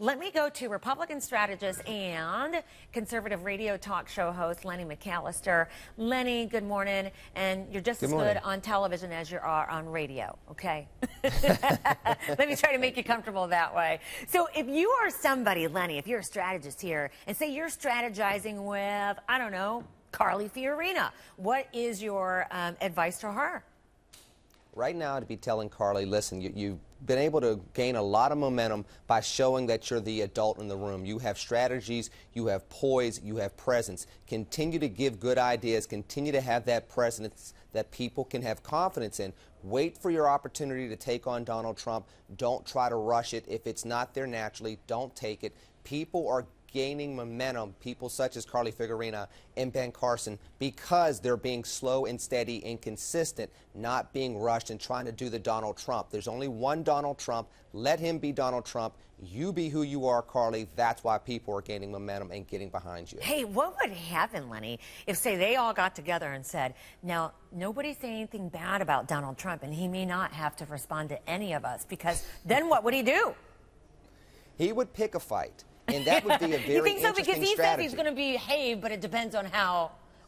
let me go to Republican strategist and conservative radio talk show host Lenny McAllister. Lenny, good morning. And you're just as good on television as you are on radio, okay? Let me try to make you comfortable that way. So if you are somebody, Lenny, if you're a strategist here, and say you're strategizing with, I don't know, Carly Fiorina, what is your advice to her? Right now, to be telling Carly, listen, you've been able to gain a lot of momentum by showing that you're the adult in the room. You have strategies, you have poise, you have presence. Continue to give good ideas, continue to have that presence that people can have confidence in. Wait for your opportunity to take on Donald Trump. Don't try to rush it. If it's not there naturally, don't take it. People are gaining momentum, people such as Carly Fiorina and Ben Carson, because they're being slow and steady and consistent, not being rushed and trying to do the Donald Trump. There's only one Donald Trump. Let him be Donald Trump. You be who you are, Carly. That's why people are gaining momentum and getting behind you. Hey, what would happen, Lenny, if, say, they all got together and said, now, nobody say anything bad about Donald Trump, and he may not have to respond to any of us, because then what would he do? He would pick a fight. And that would be a very You think so? interesting Because he strategy. says he's going to behave, but it depends on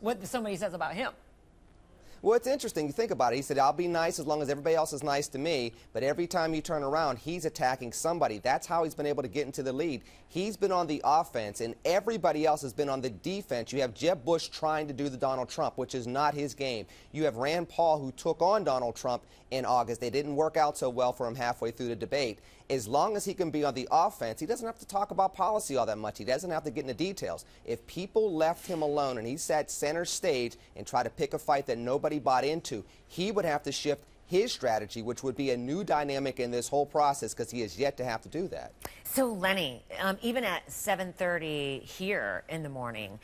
what somebody says about him. Well, it's interesting. You think about it. He said, I'll be nice as long as everybody else is nice to me. But every time you turn around, he's attacking somebody. That's how he's been able to get into the lead. He's been on the offense, and everybody else has been on the defense. You have Jeb Bush trying to do the Donald Trump, which is not his game. You have Rand Paul, who took on Donald Trump in August. They didn't work out so well for him halfway through the debate. As long as he can be on the offense, he doesn't have to talk about policy all that much. He doesn't have to get into details. If people left him alone and he sat center stage and tried to pick a fight that nobody bought into, he would have to shift his strategy, which would be a new dynamic in this whole process, because he has yet to have to do that. So, Lenny, even at 7:30 here in the morning,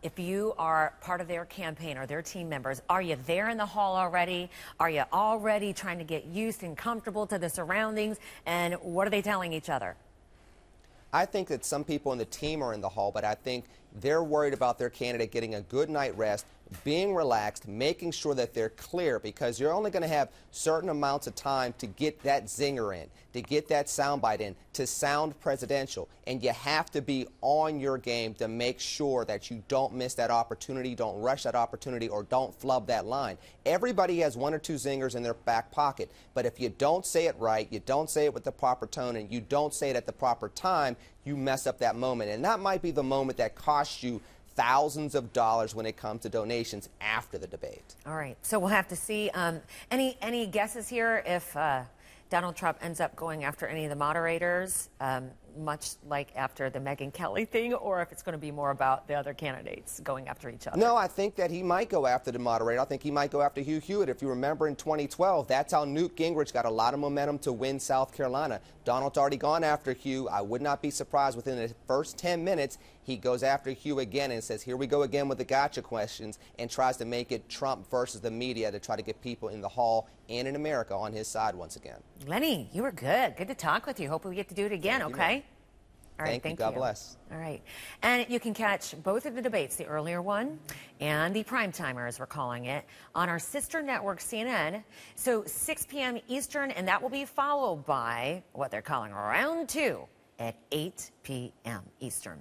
if you are part of their campaign or their team members, are you there in the hall already? Are you already trying to get used and comfortable to the surroundings? And what are they telling each other? I think that some people in the team are in the hall, but I think they're worried about their candidate getting a good night rest, being relaxed, making sure that they're clear, because you're only going to have certain amounts of time to get that zinger in, to get that soundbite in, to sound presidential. And you have to be on your game to make sure that you don't miss that opportunity, don't rush that opportunity, or don't flub that line. Everybody has one or two zingers in their back pocket, but if you don't say it right, you don't say it with the proper tone, and you don't say it at the proper time, you mess up that moment. And that might be the moment that costs you thousands of dollars when it comes to donations after the debate. All right. So we'll have to see. Any guesses here if Donald Trump ends up going after any of the moderators, much like after the Megyn Kelly thing, or if it's going to be more about the other candidates going after each other? No, I think that he might go after the moderator. I think he might go after Hugh Hewitt. If you remember in 2012, that's how Newt Gingrich got a lot of momentum to win South Carolina. Donald's already gone after Hugh. I would not be surprised within the first 10 minutes he goes after Hugh again and says, here we go again with the gotcha questions, and tries to make it Trump versus the media to try to get people in the hall and in America on his side once again. Lenny, you were good. Good to talk with you. Hope we get to do it again, okay? All right, thank you. God bless. All right. And you can catch both of the debates, the earlier one and the prime timer, as we're calling it, on our sister network, CNN. So 6 p.m. Eastern, and that will be followed by what they're calling round 2 at 8 p.m. Eastern.